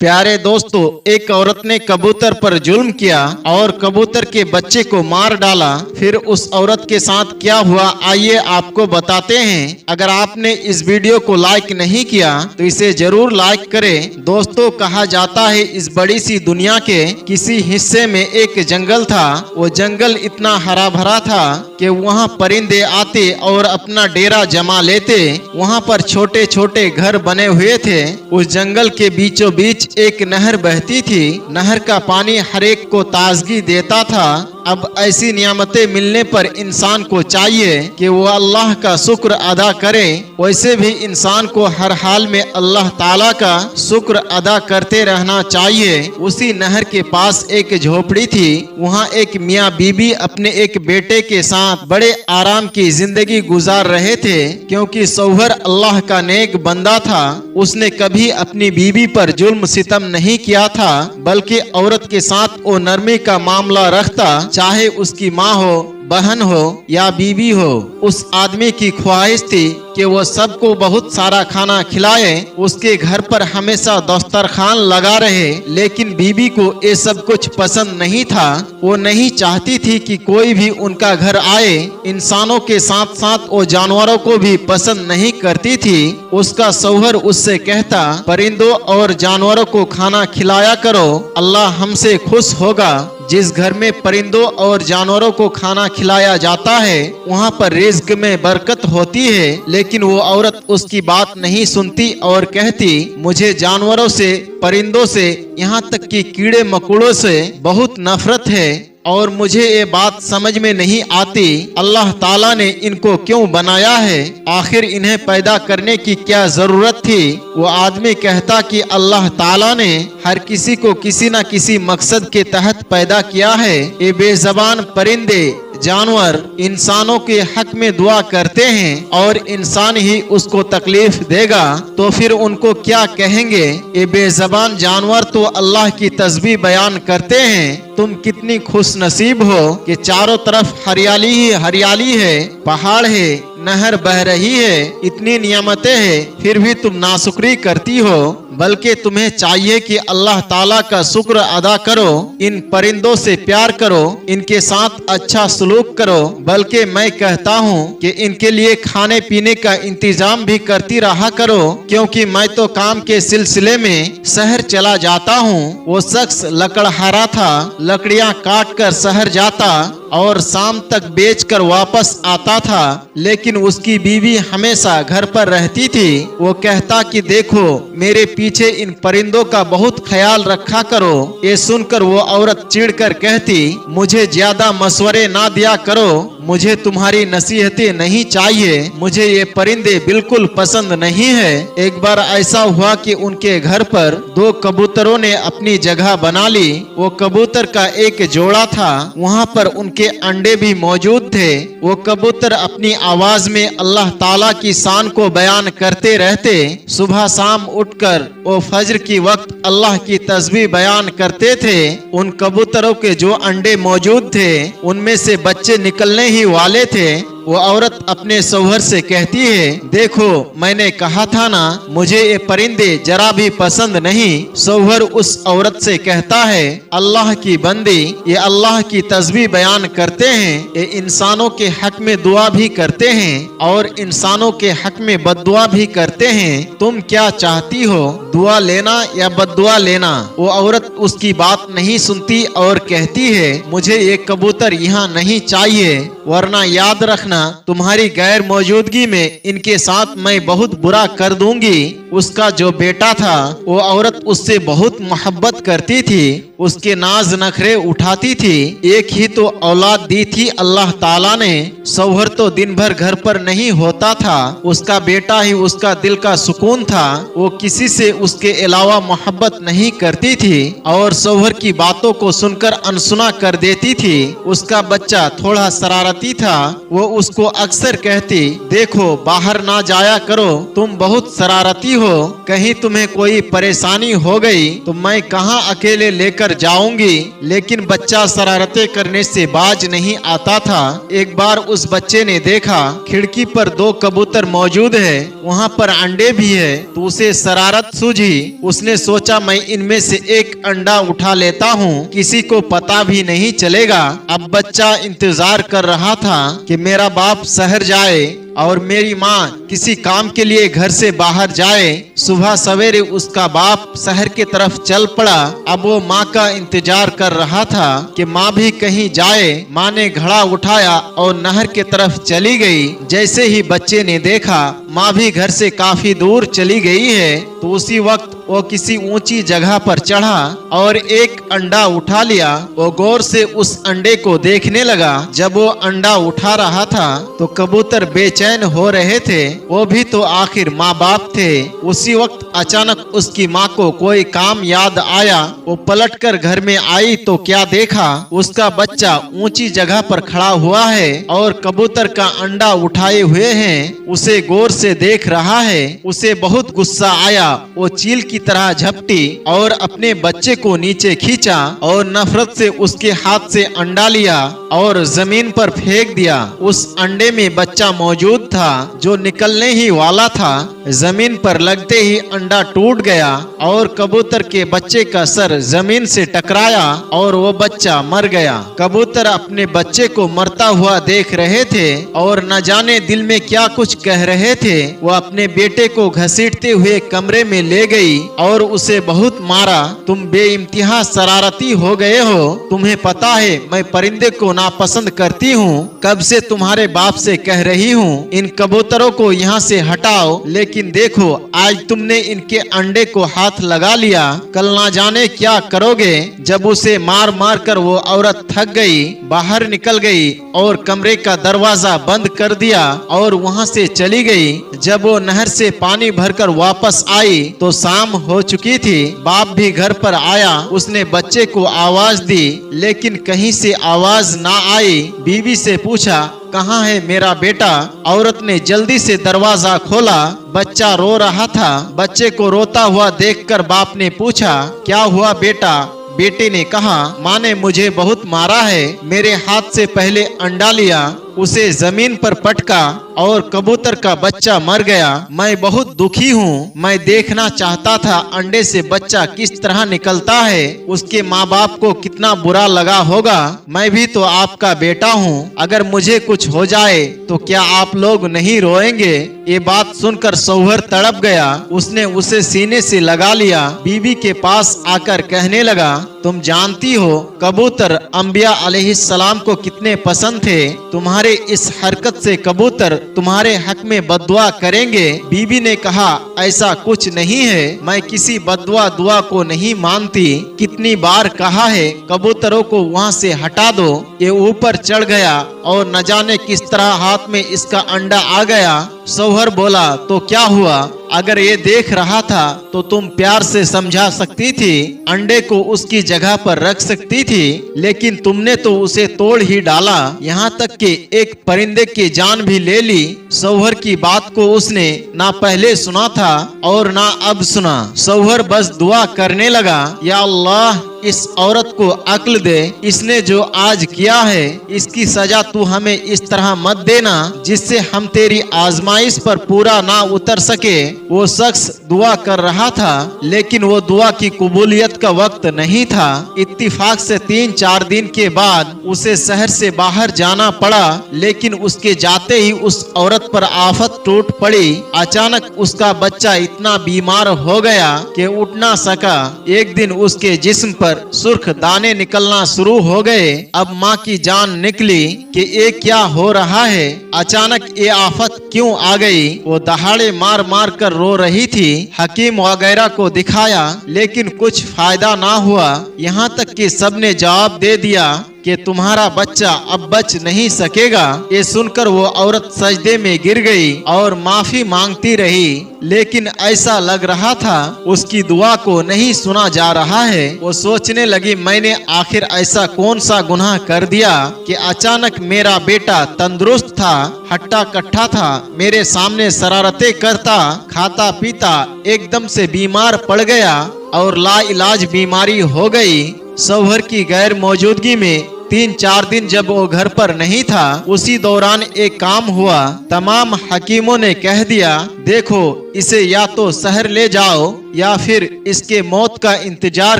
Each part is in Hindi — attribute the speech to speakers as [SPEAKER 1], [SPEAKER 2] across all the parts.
[SPEAKER 1] प्यारे दोस्तों, एक औरत ने कबूतर पर जुल्म किया और कबूतर के बच्चे को मार डाला। फिर उस औरत के साथ क्या हुआ, आइए आपको बताते हैं। अगर आपने इस वीडियो को लाइक नहीं किया तो इसे जरूर लाइक करें। दोस्तों, कहा जाता है इस बड़ी सी दुनिया के किसी हिस्से में एक जंगल था। वो जंगल इतना हरा भरा था कि वहाँ परिंदे आते और अपना डेरा जमा लेते। वहाँ पर छोटे छोटे घर बने हुए थे। उस जंगल के बीचों बीच एक नहर बहती थी। नहर का पानी हर एक को ताजगी देता था। अब ऐसी नियामतें मिलने पर इंसान को चाहिए कि वो अल्लाह का शुक्र अदा करे। वैसे भी इंसान को हर हाल में अल्लाह ताला का शुक्र अदा करते रहना चाहिए। उसी नहर के पास एक झोपड़ी थी। वहाँ एक मियाँ बीबी अपने एक बेटे के साथ बड़े आराम की जिंदगी गुजार रहे थे, क्योंकि सौहर अल्लाह का नेक बंदा था। उसने कभी अपनी बीबी पर जुल्म सितम नहीं किया था, बल्कि औरत के साथ वो नरमी का मामला रखता, चाहे उसकी माँ हो, बहन हो या बीवी हो। उस आदमी की ख्वाहिश थी कि वो सबको बहुत सारा खाना खिलाए, उसके घर पर हमेशा दस्तरखान लगा रहे। लेकिन बीबी को ये सब कुछ पसंद नहीं था। वो नहीं चाहती थी कि कोई भी उनका घर आए। इंसानों के साथ साथ वो जानवरों को भी पसंद नहीं करती थी। उसका सौहर उससे कहता, परिंदों और जानवरों को खाना खिलाया करो, अल्लाह हमसे खुश होगा। जिस घर में परिंदों और जानवरों को खाना खिलाया जाता है वहाँ पर रिज्क में बरकत होती है। लेकिन वो औरत उसकी बात नहीं सुनती और कहती, मुझे जानवरों से, परिंदों से, यहाँ तक कि कीड़े मकोड़ों से बहुत नफरत है और मुझे ये बात समझ में नहीं आती, अल्लाह ताला ने इनको क्यों बनाया है? आखिर इन्हें पैदा करने की क्या जरूरत थी? वो आदमी कहता कि अल्लाह ताला ने हर किसी को किसी न किसी मकसद के तहत पैदा किया है। ये बेज़बान परिंदे, जानवर इंसानों के हक में दुआ करते हैं और इंसान ही उसको तकलीफ देगा तो फिर उनको क्या कहेंगे? ये बेज़बान जानवर तो अल्लाह की तस्बीह बयान करते हैं। तुम कितनी खुश नसीब हो कि चारों तरफ हरियाली ही हरियाली है, पहाड़ है, नहर बह रही है, इतनी नियामतें हैं, फिर भी तुम नाशुक्री करती हो। बल्कि तुम्हें चाहिए कि अल्लाह ताला का शुक्र अदा करो, इन परिंदों से प्यार करो, इनके साथ अच्छा सलूक करो। बल्कि मैं कहता हूँ कि इनके लिए खाने पीने का इंतजाम भी करती रहा करो, क्योंकि मैं तो काम के सिलसिले में शहर चला जाता हूँ। वो शख्स लकड़हारा था, लकड़ियाँ काट कर शहर जाता और शाम तक बेचकर वापस आता था। लेकिन उसकी बीवी हमेशा घर पर रहती थी। वो कहता कि देखो, मेरे पीछे इन परिंदों का बहुत ख्याल रखा करो। ये सुनकर वो औरत चिढ़कर कहती, मुझे ज्यादा मशवरे ना दिया करो, मुझे तुम्हारी नसीहतें नहीं चाहिए, मुझे ये परिंदे बिल्कुल पसंद नहीं है। एक बार ऐसा हुआ कि उनके घर पर दो कबूतरों ने अपनी जगह बना ली। वो कबूतर का एक जोड़ा था, वहाँ पर उनके अंडे भी मौजूद थे। वो कबूतर अपनी आवाज में अल्लाह ताला की शान को बयान करते रहते। सुबह शाम उठकर वो फज्र की वक्त अल्लाह की तस्बीह बयान करते थे। उन कबूतरों के जो अंडे मौजूद थे उनमें से बच्चे निकलने ही वाले थे। वो औरत अपने सौहर से कहती है, देखो मैंने कहा था ना, मुझे ये परिंदे जरा भी पसंद नहीं। सौहर उस औरत से कहता है, अल्लाह की बंदी, ये अल्लाह की तस्बीह बयान करते हैं, ये इंसानों के हक में दुआ भी करते हैं और इंसानों के हक में बद्दुआ भी करते हैं। तुम क्या चाहती हो, दुआ लेना या बद्दुआ लेना? वो औरत उसकी बात नहीं सुनती और कहती है, मुझे ये कबूतर यहाँ नहीं चाहिए, वरना याद रखना तुम्हारी गैर मौजूदगी में इनके साथ मैं बहुत बुरा कर दूंगी। उसका जो बेटा था, वो औरत उससे बहुत मोहब्बत करती थी, उसके नाज नखरे उठाती थी। एक ही तो औलाद दी थी अल्लाह ताला ने। सौहर तो दिन भर घर पर नहीं होता था, उसका बेटा ही उसका दिल का सुकून था। वो किसी से उसके अलावा मोहब्बत नहीं करती थी और सौहर की बातों को सुनकर अनसुना कर देती थी। उसका बच्चा थोड़ा शरारती था, वो उसको अक्सर कहती, देखो बाहर ना जाया करो, तुम बहुत शरारती हो, कहीं तुम्हें कोई परेशानी हो गई तो मैं कहाँ अकेले लेकर जाऊंगी। लेकिन बच्चा शरारतें करने से बाज नहीं आता था। एक बार उस बच्चे ने देखा खिड़की पर 2 कबूतर मौजूद है, वहाँ पर अंडे भी है, तो उसे शरारत सूझी। उसने सोचा मैं इनमें से एक अंडा उठा लेता हूँ, किसी को पता भी नहीं चलेगा। अब बच्चा इंतजार कर रहा था कि मेरा बाप शहर जाए और मेरी माँ किसी काम के लिए घर से बाहर जाए। सुबह सवेरे उसका बाप शहर की तरफ चल पड़ा। अब वो माँ का इंतजार कर रहा था कि माँ भी कहीं जाए। माँ ने घड़ा उठाया और नहर की तरफ चली गई। जैसे ही बच्चे ने देखा माँ भी घर से काफी दूर चली गई है, तो उसी वक्त वो किसी ऊंची जगह पर चढ़ा और एक अंडा उठा लिया। वो गौर से उस अंडे को देखने लगा। जब वो अंडा उठा रहा था तो कबूतर बेचैन हो रहे थे, वो भी तो आखिर माँ बाप थे। उसी वक्त अचानक उसकी माँ को कोई काम याद आया। वो पलटकर घर में आई तो क्या देखा, उसका बच्चा ऊंची जगह पर खड़ा हुआ है और कबूतर का अंडा उठाए हुए है, उसे गौर से देख रहा है। उसे बहुत गुस्सा आया। वो चील की तरह झपटी और अपने बच्चे को नीचे खींचा और नफरत से उसके हाथ से अंडा लिया और जमीन पर फेंक दिया। उस अंडे में बच्चा मौजूद था जो निकलने ही वाला था। जमीन पर लगते ही अंडा टूट गया और कबूतर के बच्चे का सर जमीन से टकराया और वो बच्चा मर गया। कबूतर अपने बच्चे को मरता हुआ देख रहे थे और न जाने दिल में क्या कुछ कह रहे थे। वो अपने बेटे को घसीटते हुए कमरे में ले गई और उसे बहुत मारा। तुम बेइंतहा शरारती हो गए हो, तुम्हें पता है मैं परिंदे को नापसंद करती हूँ। कब से तुम्हारे बाप से कह रही हूँ इन कबूतरों को यहाँ से हटाओ, लेकिन देखो आज तुमने इनके अंडे को हाथ लगा लिया, कल ना जाने क्या करोगे। जब उसे मार मार कर वो औरत थक गई, बाहर निकल गई और कमरे का दरवाजा बंद कर दिया और वहाँ से चली गई। जब वो नहर से पानी भरकर वापस आई तो शाम हो चुकी थी। बाप भी घर पर आया। उसने बच्चे को आवाज दी लेकिन कहीं से आवाज ना आई। बीवी से पूछा कहाँ है मेरा बेटा। औरत ने जल्दी से दरवाजा खोला। बच्चा रो रहा था। बच्चे को रोता हुआ देखकर बाप ने पूछा क्या हुआ बेटा। बेटे ने कहा माँ ने मुझे बहुत मारा है, मेरे हाथ से पहले अंडा लिया, उसे जमीन पर पटका और कबूतर का बच्चा मर गया। मैं बहुत दुखी हूँ। मैं देखना चाहता था अंडे से बच्चा किस तरह निकलता है, उसके माँ बाप को कितना बुरा लगा होगा। मैं भी तो आपका बेटा हूँ, अगर मुझे कुछ हो जाए तो क्या आप लोग नहीं रोएंगे। ये बात सुनकर सौहर तड़प गया। उसने उसे सीने से लगा लिया। बीवी के पास आकर कहने लगा तुम जानती हो कबूतर अंबिया अलैहिस्सलाम को कितने पसंद थे। तुम्हारे इस हरकत से कबूतर तुम्हारे हक में बद्दुआ करेंगे। बीबी ने कहा ऐसा कुछ नहीं है, मैं किसी बद्दुआ दुआ को नहीं मानती। कितनी बार कहा है कबूतरों को वहाँ से हटा दो। ये ऊपर चढ़ गया और न जाने किस तरह हाथ में इसका अंडा आ गया। सौहर बोला तो क्या हुआ, अगर ये देख रहा था तो तुम प्यार से समझा सकती थी, अंडे को उसकी जगह पर रख सकती थी, लेकिन तुमने तो उसे तोड़ ही डाला, यहाँ तक कि एक परिंदे की जान भी ले ली। सौहर की बात को उसने ना पहले सुना था और ना अब सुना। सौहर बस दुआ करने लगा या अल्लाह इस औरत को अक्ल दे, इसने जो आज किया है इसकी सजा तू हमें इस तरह मत देना जिससे हम तेरी आजमाइश पर पूरा ना उतर सके। वो शख्स दुआ कर रहा था लेकिन वो दुआ की कबूलियत का वक्त नहीं था। इत्तिफाक से 3-4 दिन के बाद उसे शहर से बाहर जाना पड़ा, लेकिन उसके जाते ही उस औरत पर आफत टूट पड़ी। अचानक उसका बच्चा इतना बीमार हो गया कि उठ ना सका। एक दिन उसके जिस्म पर सुर्ख दाने निकलना शुरू हो गए। अब माँ की जान निकली कि ये क्या हो रहा है, अचानक ये आफत क्यों आ गई। वो दहाड़े मार मार कर रो रही थी। हकीम वगैरह को दिखाया लेकिन कुछ फायदा ना हुआ। यहाँ तक कि सबने जवाब दे दिया कि तुम्हारा बच्चा अब बच नहीं सकेगा। ये सुनकर वो औरत सजदे में गिर गई और माफी मांगती रही, लेकिन ऐसा लग रहा था उसकी दुआ को नहीं सुना जा रहा है। वो सोचने लगी, मैंने आखिर ऐसा कौन सा गुनाह कर दिया कि अचानक मेरा बेटा तंदुरुस्त था, हट्टा कट्ठा था, मेरे सामने शरारतें करता, खाता पीता, एकदम से बीमार पड़ गया और लाइलाज बीमारी हो गई। शौहर की गैर मौजूदगी में 3-4 दिन जब वो घर पर नहीं था, उसी दौरान एक काम हुआ। तमाम हकीमों ने कह दिया, देखो इसे या तो शहर ले जाओ या फिर इसके मौत का इंतजार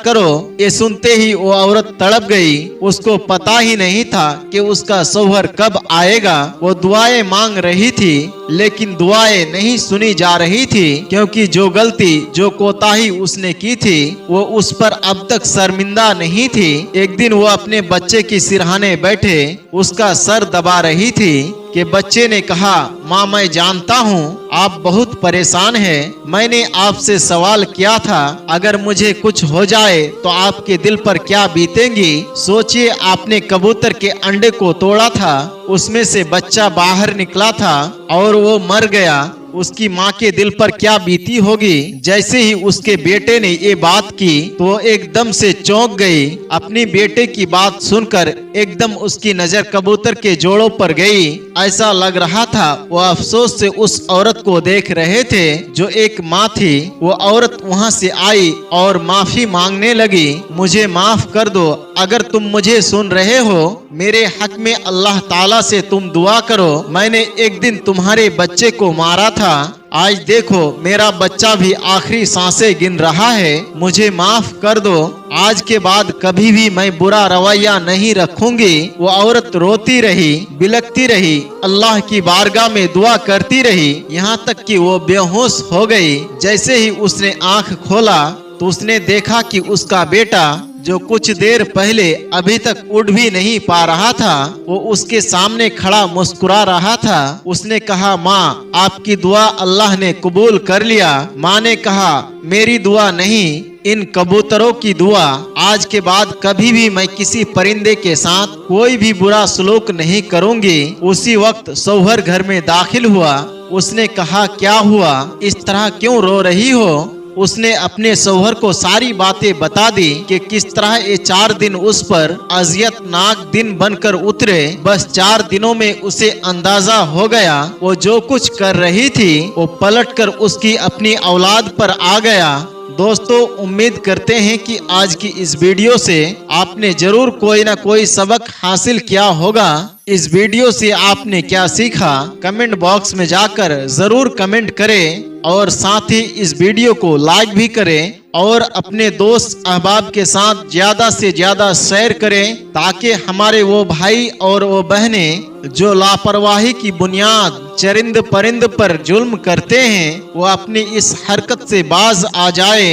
[SPEAKER 1] करो। ये सुनते ही वो औरत तड़प गई। उसको पता ही नहीं था कि उसका शौहर कब आएगा। वो दुआएं मांग रही थी, लेकिन दुआएं नहीं सुनी जा रही थी, क्योंकि जो गलती, जो कोताही उसने की थी, वो उस पर अब तक शर्मिंदा नहीं थी। एक दिन वो अपने बच्चे की सिरहाने बैठे उसका सर दबा रही थी कि बच्चे ने कहा, माँ मैं जानता हूँ आप बहुत परेशान हैं। मैंने आपसे सवाल किया था, अगर मुझे कुछ हो जाए तो आपके दिल पर क्या बीतेंगी। सोचिए, आपने कबूतर के अंडे को तोड़ा था, उसमें से बच्चा बाहर निकला था और वो मर गया। उसकी माँ के दिल पर क्या बीती होगी। जैसे ही उसके बेटे ने ये बात की तो वो एकदम से चौंक गई। अपनी बेटे की बात सुनकर एकदम उसकी नजर कबूतर के जोड़ों पर गई। ऐसा लग रहा था वो अफसोस से उस औरत को देख रहे थे जो एक माँ थी। वो औरत वहाँ से आई और माफी मांगने लगी, मुझे माफ कर दो। अगर तुम मुझे सुन रहे हो, मेरे हक में अल्लाह ताला से तुम दुआ करो। मैंने एक दिन तुम्हारे बच्चे को मारा था, आज देखो मेरा बच्चा भी आखिरी सांसें गिन रहा है, मुझे माफ कर दो। आज के बाद कभी भी मैं बुरा रवैया नहीं रखूंगी। वो औरत रोती रही, बिलखती रही, अल्लाह की बारगाह में दुआ करती रही, यहाँ तक कि वो बेहोश हो गई। जैसे ही उसने आंख खोला तो उसने देखा कि उसका बेटा, जो कुछ देर पहले अभी तक उठ भी नहीं पा रहा था, वो उसके सामने खड़ा मुस्कुरा रहा था। उसने कहा, माँ आपकी दुआ अल्लाह ने कबूल कर लिया। माँ ने कहा, मेरी दुआ नहीं, इन कबूतरों की दुआ। आज के बाद कभी भी मैं किसी परिंदे के साथ कोई भी बुरा सलूक नहीं करूंगी। उसी वक्त शौहर घर में दाखिल हुआ। उसने कहा, क्या हुआ, इस तरह क्यों रो रही हो। उसने अपने शौहर को सारी बातें बता दी कि किस तरह ये 4 दिन उस पर अजियतनाक दिन बनकर उतरे। बस 4 दिनों में उसे अंदाजा हो गया वो जो कुछ कर रही थी वो पलटकर उसकी अपनी औलाद पर आ गया। दोस्तों, उम्मीद करते हैं कि आज की इस वीडियो से आपने जरूर कोई ना कोई सबक हासिल किया होगा। इस वीडियो से आपने क्या सीखा, कमेंट बॉक्स में जाकर जरूर कमेंट करें और साथ ही इस वीडियो को लाइक भी करें और अपने दोस्त अहबाब के साथ ज्यादा से ज्यादा शेयर करें, ताकि हमारे वो भाई और वो बहनें जो लापरवाही की बुनियाद चरिंद परिंद पर जुल्म करते हैं, वो अपनी इस हरकत से बाज आ जाए।